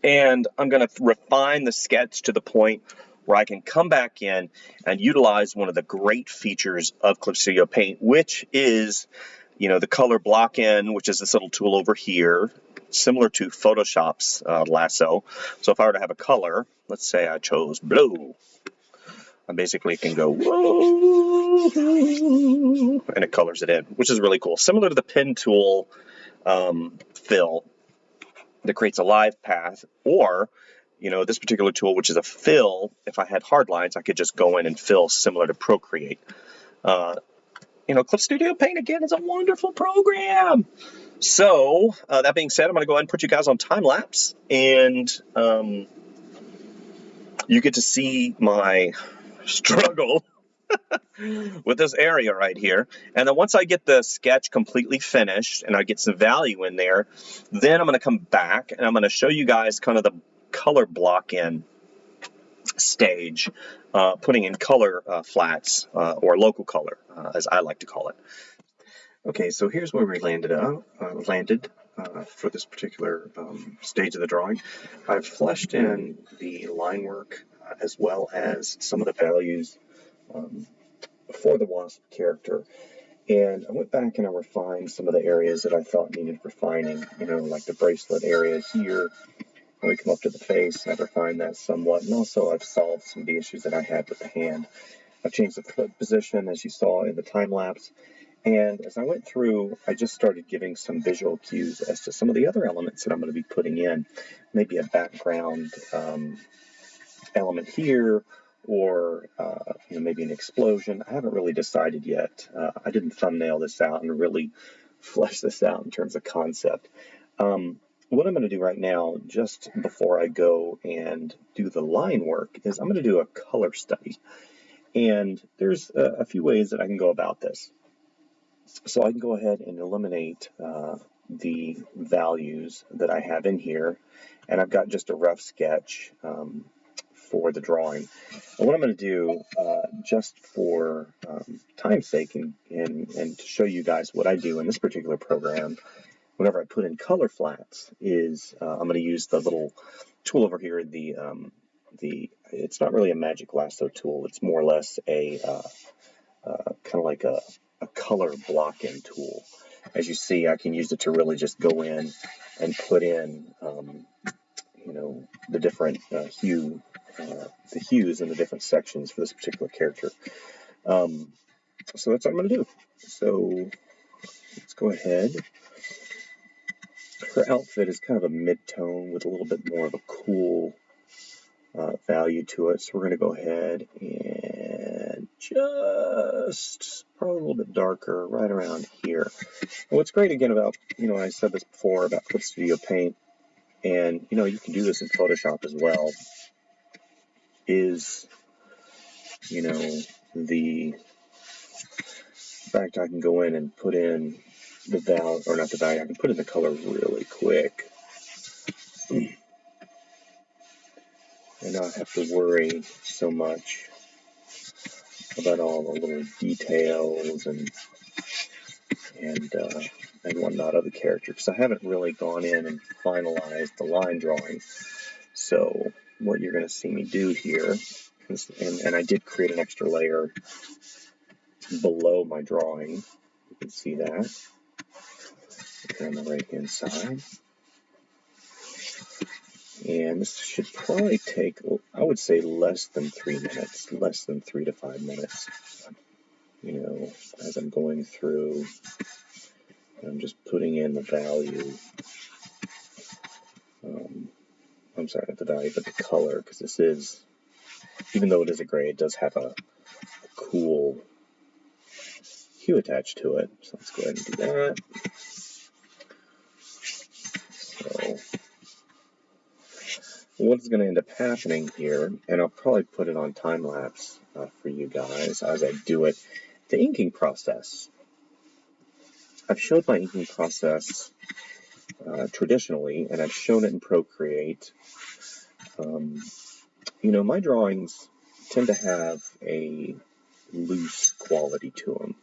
And I'm going to refine the sketch to the point where I can come back in and utilize one of the great features of Clip Studio Paint, which is, the color block in, which is this little tool over here, similar to Photoshop's lasso. So if I were to have a color, let's say I chose blue, I basically can go, whoa, and it colors it in, which is really cool. Similar to the pen tool fill that creates a live path, or this particular tool, which is a fill. If I had hard lines, I could just go in and fill, similar to Procreate. Clip Studio Paint, again, is a wonderful program. So that being said, I'm going to go ahead and put you guys on time lapse, and you get to see my struggle with this area right here. And then once I get the sketch completely finished and I get some value in there, then I'm going to come back and I'm going to show you guys kind of the color block in stage, putting in color flats, or local color, as I like to call it. Okay, so here's where we landed for this particular stage of the drawing. I've fleshed in the line work as well as some of the values for the Wasp character. And I went back and I refined some of the areas that I thought needed refining, like the bracelet area here. When we come up to the face, I've refined that somewhat. And also I've solved some of the issues that I had with the hand. I've changed the foot position, as you saw in the time lapse. And as I went through, I just started giving some visual cues as to some of the other elements that I'm going to be putting in. Maybe a background element here, or maybe an explosion. I haven't really decided yet. I didn't thumbnail this out and really flesh this out in terms of concept. What I'm going to do right now, just before I go and do the line work, is I'm going to do a color study. And there's a few ways that I can go about this. So I can go ahead and eliminate the values that I have in here, and I've got just a rough sketch for the drawing. And what I'm going to do, just for time's sake and to show you guys what I do in this particular program, whenever I put in color flats, is I'm going to use the little tool over here, it's not really a magic lasso tool, it's more or less a kind of like a color block-in tool. As you see, I can use it to really just go in and put in, the different the hues in the different sections for this particular character. So that's what I'm going to do. So let's go ahead. Her outfit is kind of a mid-tone with a little bit more of a cool value to it. So we're going to go ahead and just probably a little bit darker right around here. And what's great again about, I said this before about Clip Studio Paint, and you can do this in Photoshop as well, is the fact I can go in and put in the value, or not the value, I can put in the color really quick and not have to worry so much about all the little details and whatnot of the character, because I haven't really gone in and finalized the line drawing. So what you're going to see me do here is, and I did create an extra layer below my drawing. You can see that on the right hand side. And this should probably take, I would say, less than 3 minutes, less than 3 to 5 minutes. As I'm going through, I'm just putting in the value. I'm sorry, not the value, but the color, because this is, even though it is a gray, it does have a cool hue attached to it. So let's go ahead and do that. So what's going to end up happening here, and I'll probably put it on time lapse for you guys as I do it, the inking process. I've showed my inking process traditionally, and I've shown it in Procreate. My drawings tend to have a loose quality to them.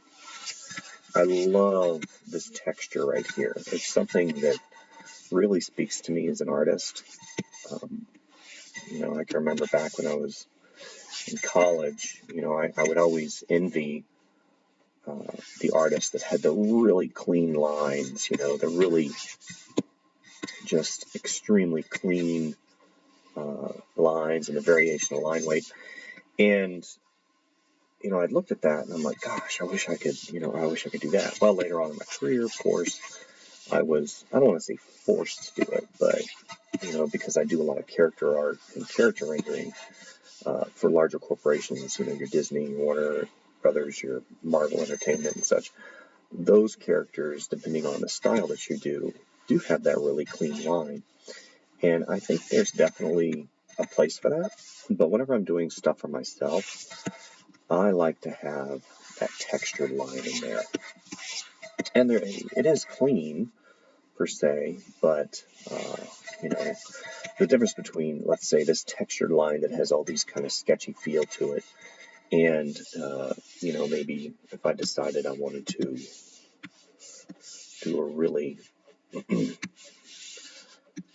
I love this texture right here. It's something that really speaks to me as an artist. I can remember back when I was in college, I would always envy the artists that had the really clean lines, the really just extremely clean lines and the variation of line weight. And I'd looked at that and I'm like, gosh, I wish I could do that. Well, later on in my career, of course, I don't want to say forced to do it, but because I do a lot of character art and character rendering for larger corporations, your Disney, your Warner Brothers, your Marvel Entertainment and such, those characters, depending on the style that you do have that really clean line. And I think there's definitely a place for that. But whenever I'm doing stuff for myself, I like to have that textured line in there. And it is clean, per se, but, you know, the difference between, let's say, this textured line that has all these kind of sketchy feel to it, and, you know, maybe if I decided I wanted to do a really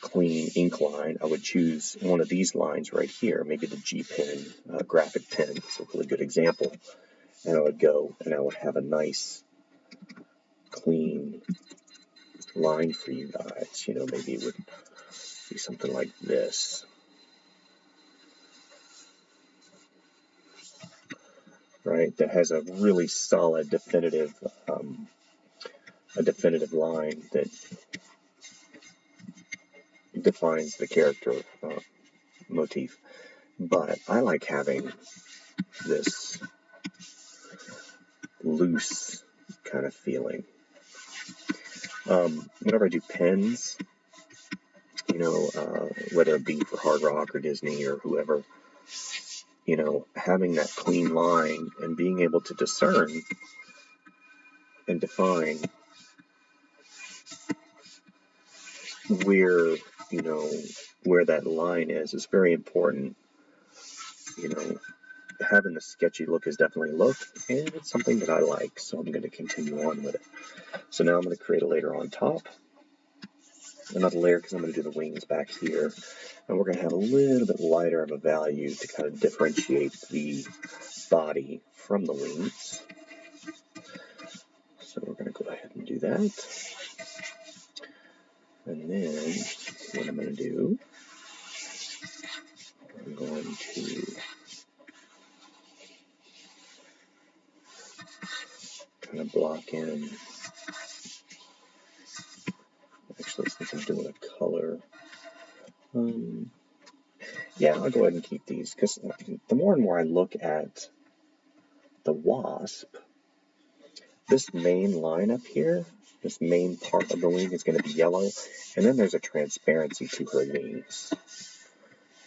clean ink line, I would choose one of these lines right here, maybe the G pen, graphic pen. It's a really good example. And I would go and I would have a nice, clean line for you guys. You know, maybe it would be something like this. Right? That has a really solid, definitive line that defines the character motif. But I like having this loose kind of feeling. Whenever I do pens, you know, whether it be for Hard Rock or Disney or whoever, you know, having that clean line and being able to discern and define where, you know, where that line is very important. You know, having the sketchy look is definitely a look, and it's something that I like, so I'm going to continue on with it. So now I'm going to create a layer on top. Another layer because I'm going to do the wings back here. And we're going to have a little bit lighter of a value to kind of differentiate the body from the wings. So we're going to go ahead and do that. And then what I'm going to do, I'm going to kind of block in. Actually, since I'm doing a color, yeah, I'll go ahead and keep these because the more and more I look at the Wasp, this main line up here, this main part of the wing is going to be yellow, and then there's a transparency to her wings.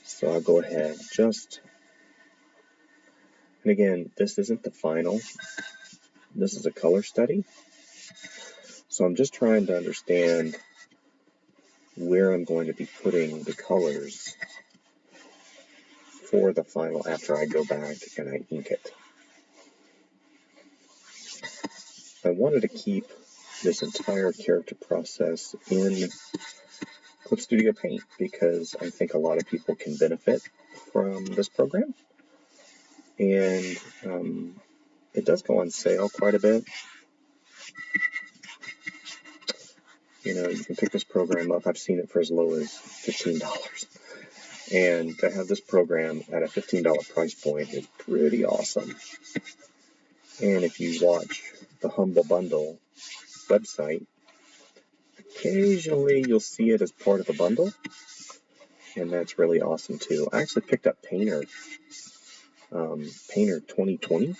So I'll go ahead and again, this isn't the final. This is a color study. So I'm just trying to understand where I'm going to be putting the colors for the final after I go back and I ink it. I wanted to keep this entire character process in Clip Studio Paint because I think a lot of people can benefit from this program. And it does go on sale quite a bit. You know, you can pick this program up. I've seen it for as low as $15. And to have this program at a $15 price point is pretty awesome. And if you watch the Humble Bundle website, occasionally you'll see it as part of a bundle. And that's really awesome too. I actually picked up Painter 2020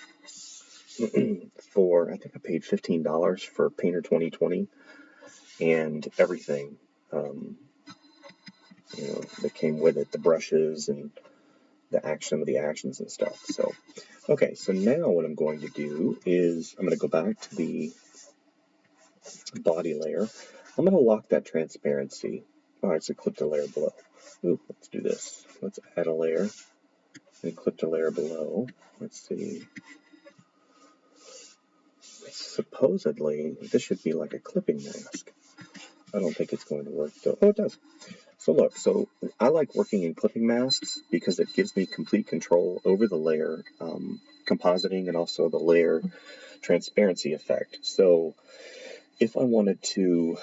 for, I think I paid $15 for Painter 2020 and everything, you know, that came with it, the brushes and some of the actions and stuff. So, okay, so now what I'm going to do is I'm going to go back to the body layer. I'm going to lock that transparency. Oh, actually clip the layer below. Ooh, let's do this. Let's add a layer and clip the layer below. Let's see. Supposedly, this should be like a clipping mask. I don't think it's going to work though. Oh, it does. So look, so I like working in clipping masks because it gives me complete control over the layer compositing and also the layer transparency effect. So if I wanted to,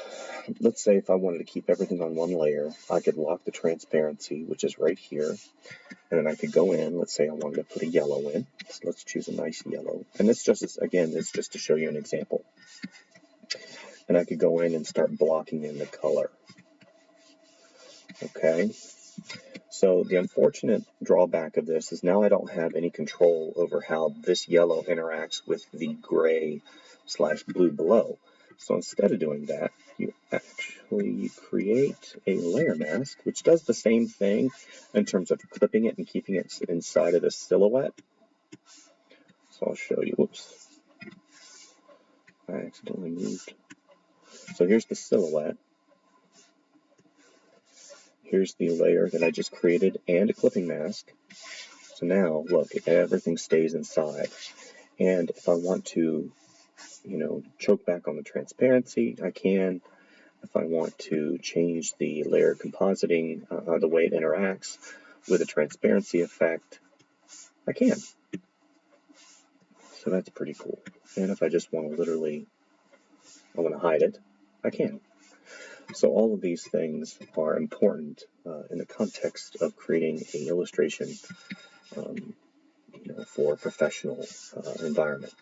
let's say if I wanted to keep everything on one layer, I could lock the transparency, which is right here. And then I could go in, let's say I wanted to put a yellow in. So let's choose a nice yellow. And this just, again, it's just to show you an example. And I could go in and start blocking in the color. Okay. So the unfortunate drawback of this is now I don't have any control over how this yellow interacts with the gray/blue below. So instead of doing that, you actually create a layer mask, which does the same thing in terms of clipping it and keeping it inside of the silhouette. So I'll show you. Whoops. I accidentally moved. So here's the silhouette. Here's the layer that I just created and a clipping mask. So now, look, everything stays inside. And if I want to, choke back on the transparency, I can. If I want to change the layer compositing, the way it interacts with a transparency effect, I can. So that's pretty cool. And if I just want to hide it, I can. So all of these things are important in the context of creating an illustration, for a professional environment.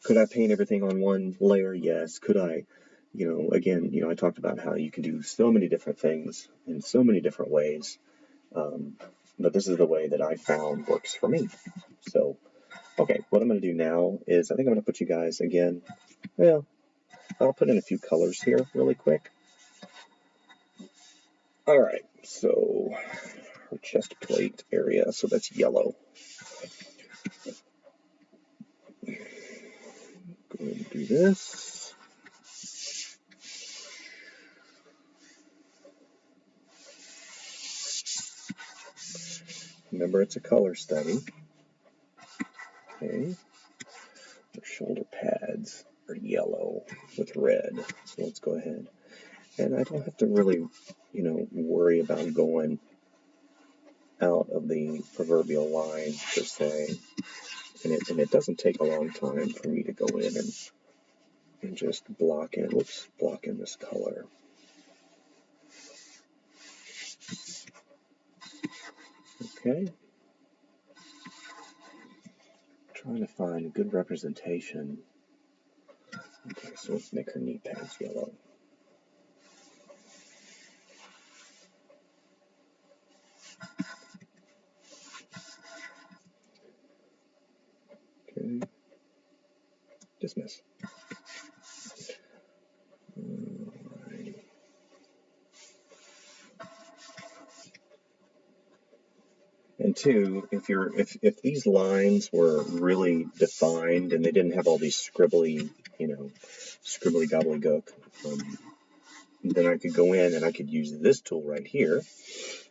Could I paint everything on one layer? Yes. Could I, I talked about how you can do so many different things in so many different ways, but this is the way that I found works for me. So, okay, what I'm going to do now is I think I'm going to put you guys again, I'll put in a few colors here really quick. All right, so her chest plate area, so that's yellow. Go ahead and do this. Remember, it's a color study. Okay. Her shoulder pads are yellow with red. So let's go ahead. And I don't have to really, worry about going out of the proverbial line per se. And it doesn't take a long time for me to go in and just block in this color. Okay. Trying to find a good representation. Okay, so let's make her knee pads yellow. Okay. Dismiss. Alrighty. And two, if these lines were really defined and they didn't have all these scribbly gobbledygook, then I could go in and I could use this tool right here,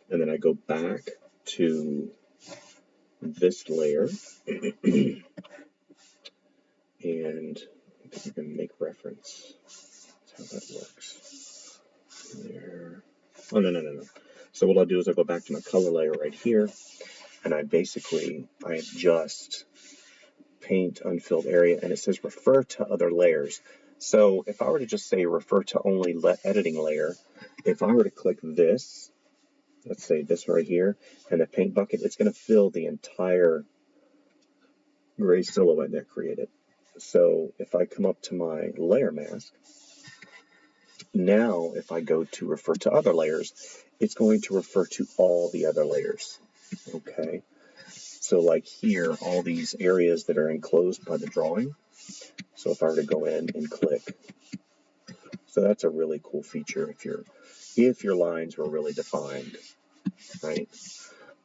and then I go back to this layer, and I think we're going to make reference. That's how that works. There. Oh, no. So what I'll do is I'll go back to my color layer right here, and I adjust paint unfilled area, and it says refer to other layers. So if I were to just say refer to only editing layer, if I were to click this, let's say this right here, and the paint bucket, it's going to fill the entire gray silhouette that created. So if I come up to my layer mask, now if I go to refer to other layers, it's going to refer to all the other layers. Okay. So like here, all these areas that are enclosed by the drawing. So if I were to go in and click, so that's a really cool feature if your lines were really defined, right?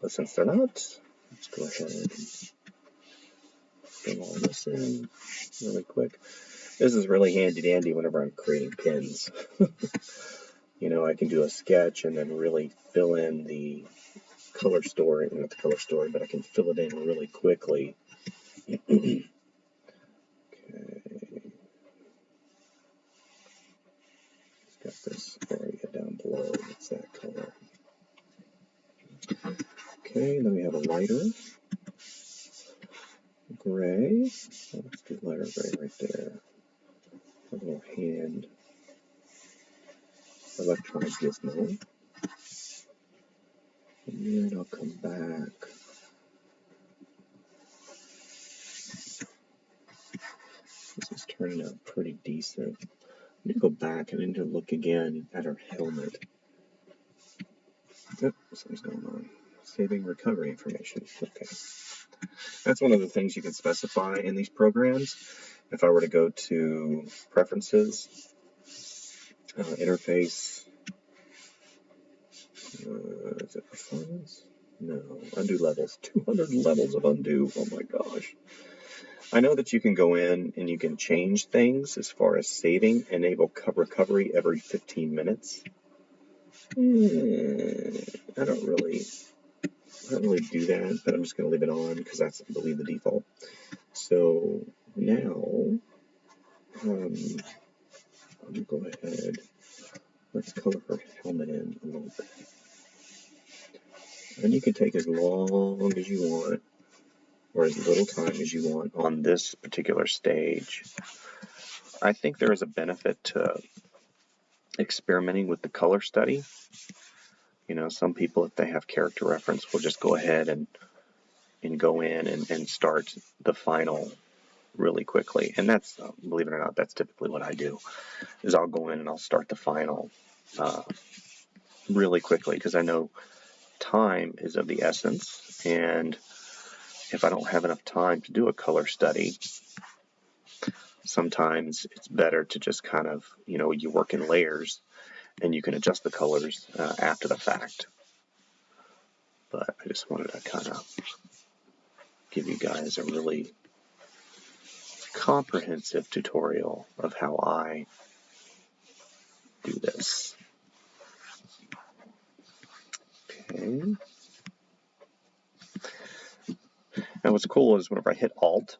But since they're not, let's go ahead and bring all this in really quick. This is really handy dandy whenever I'm creating pins. I can do a sketch and then really fill in the color story, not the color story, but I can fill it in really quickly. Okay. Got this area down below. It's that color. Okay, then we have a lighter gray. So let's do lighter gray right there. A little hand electronic gizmo. And then I'll come back. This is turning out pretty decent. I'm going to go back and I need to look again at her helmet. Oh, something's going on. Saving recovery information. Okay. That's one of the things you can specify in these programs. If I were to go to Preferences, Interface, is it Performance? No, Undo Levels. 200 levels of undo. Oh my gosh. I know that you can go in and you can change things as far as saving, enable recovery every 15 minutes. I don't really do that, but I'm just going to leave it on because that's, I believe, the default. So now, I'm going to go ahead. Let's color her helmet in a little bit. And you can take as long as you want, or as little time as you want on this particular stage. I think there is a benefit to experimenting with the color study. You know, some people, if they have character reference, will just go ahead and go in and start the final really quickly. And that's, believe it or not, that's typically what I do, is I'll go in and I'll start the final really quickly because I know time is of the essence. And if I don't have enough time to do a color study, sometimes it's better to just kind of, you work in layers and you can adjust the colors after the fact. But I just wanted to kind of give you guys a really comprehensive tutorial of how I do this. Okay. And what's cool is whenever I hit Alt,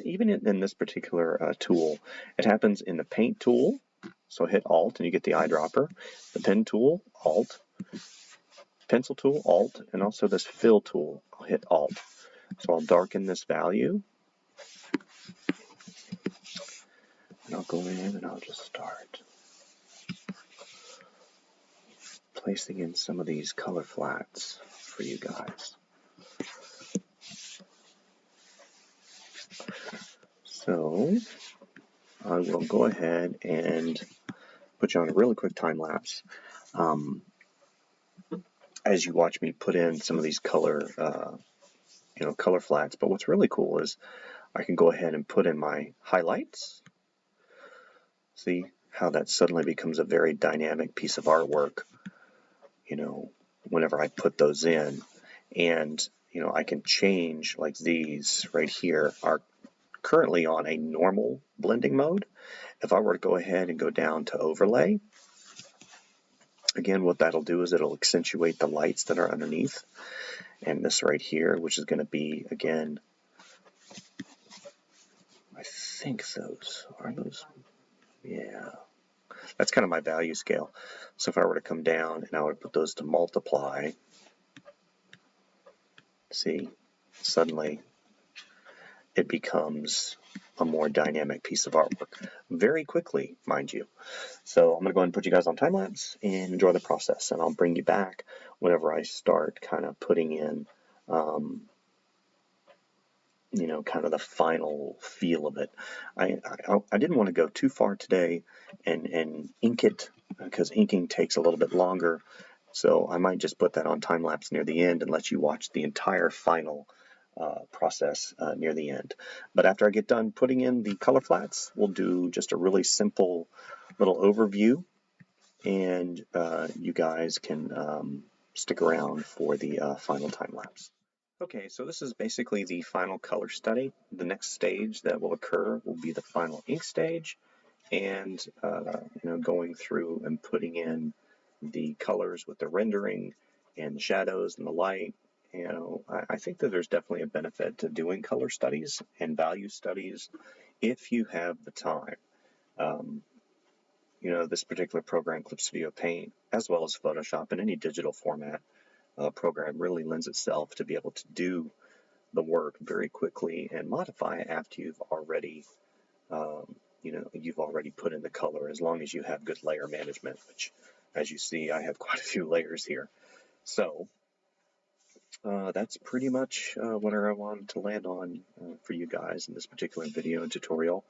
even in this particular tool, it happens in the Paint tool. So hit Alt and you get the eyedropper. The Pen tool, Alt. Pencil tool, Alt. And also this Fill tool, I'll hit Alt. So I'll darken this value. And I'll go in and I'll just start placing in some of these color flats for you guys. So I will go ahead and put you on a really quick time lapse as you watch me put in some of these color flats. But what's really cool is I can go ahead and put in my highlights. See how that suddenly becomes a very dynamic piece of artwork, whenever I put those in. And, I can change, like these right here are currently on a normal blending mode. If I were to go ahead and go down to overlay, again, what that'll do is it'll accentuate the lights that are underneath. And this right here, which is going to be, again, I think those, yeah. That's kind of my value scale. So if I were to come down and I would put those to multiply, see, suddenly it becomes a more dynamic piece of artwork. Very quickly, mind you. So I'm going to go ahead and put you guys on time lapse and enjoy the process. And I'll bring you back whenever I start kind of putting in, kind of the final feel of it. I didn't want to go too far today and ink it because inking takes a little bit longer. So I might just put that on time lapse near the end and let you watch the entire final process near the end. But after I get done putting in the color flats, we'll do just a really simple little overview, and you guys can stick around for the final time lapse. Okay, so this is basically the final color study. The next stage that will occur will be the final ink stage, and going through and putting in the colors with the rendering and the shadows and the light. I think that there's definitely a benefit to doing color studies and value studies if you have the time. This particular program, Clip Studio Paint, as well as Photoshop and any digital format program, really lends itself to be able to do the work very quickly and modify after you've already put in the color, as long as you have good layer management, which, as you see, I have quite a few layers here. So that's pretty much what I wanted to land on for you guys in this particular video and tutorial.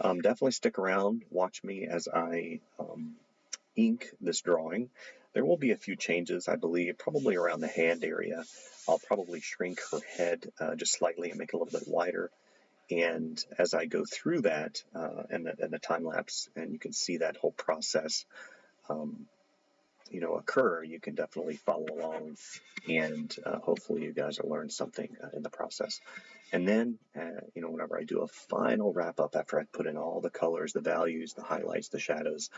Definitely stick around, watch me as I ink this drawing. There will be a few changes, I believe, probably around the hand area. I'll probably shrink her head just slightly and make it a little bit wider. And as I go through that and the time lapse, and you can see that whole process, occur, you can definitely follow along, and hopefully you guys will learn something in the process. And then, whenever I do a final wrap up after I put in all the colors, the values, the highlights, the shadows,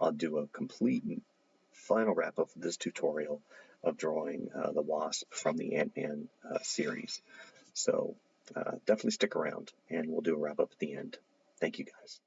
I'll do a complete final wrap up of this tutorial of drawing the Wasp from the Ant-Man series. So definitely stick around, and we'll do a wrap up at the end. Thank you, guys.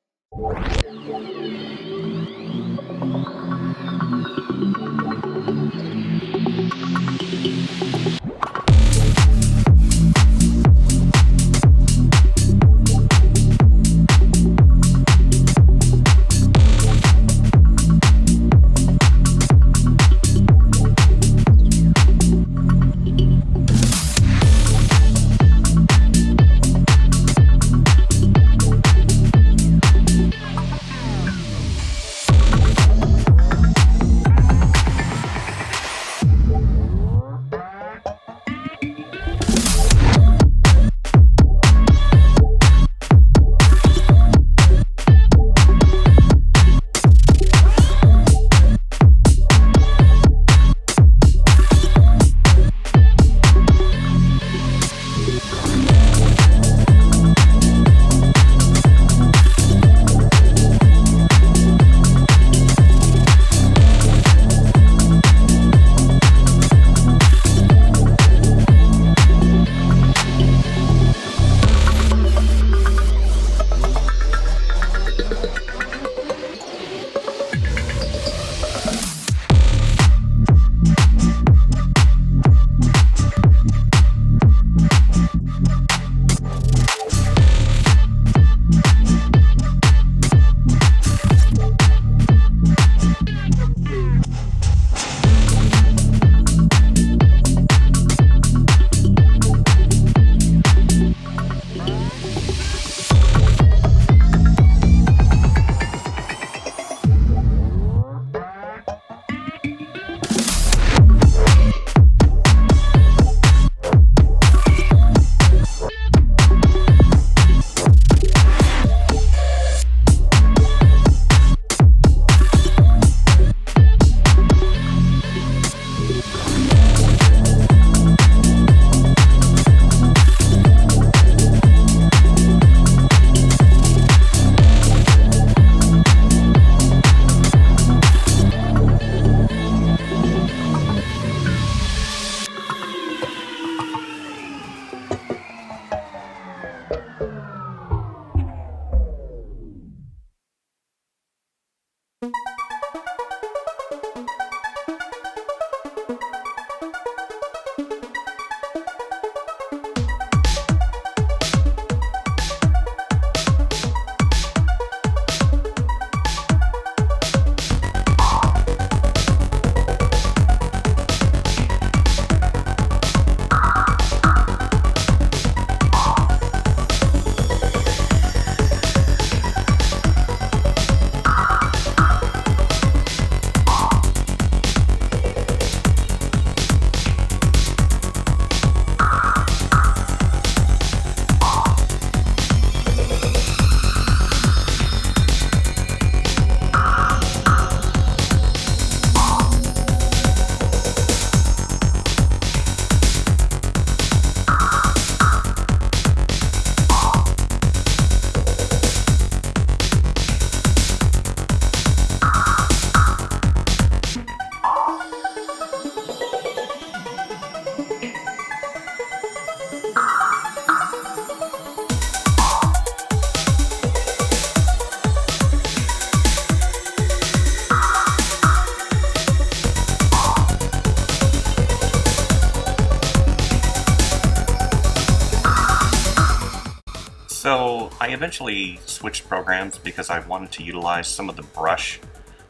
So I eventually switched programs because I wanted to utilize some of the brush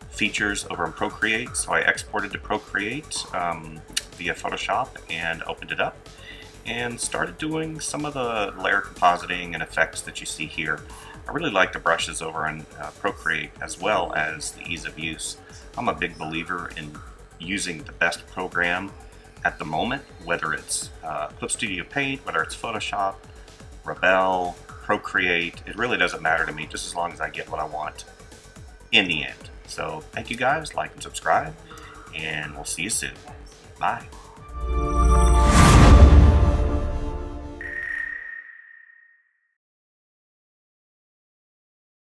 features over in Procreate. So I exported to Procreate via Photoshop and opened it up and started doing some of the layer compositing and effects that you see here. I really like the brushes over in Procreate, as well as the ease of use. I'm a big believer in using the best program at the moment, whether it's Clip Studio Paint, whether it's Photoshop, Rebel, Procreate. It really doesn't matter to me, just as long as I get what I want in the end. So thank you guys, like and subscribe, and we'll see you soon. Bye.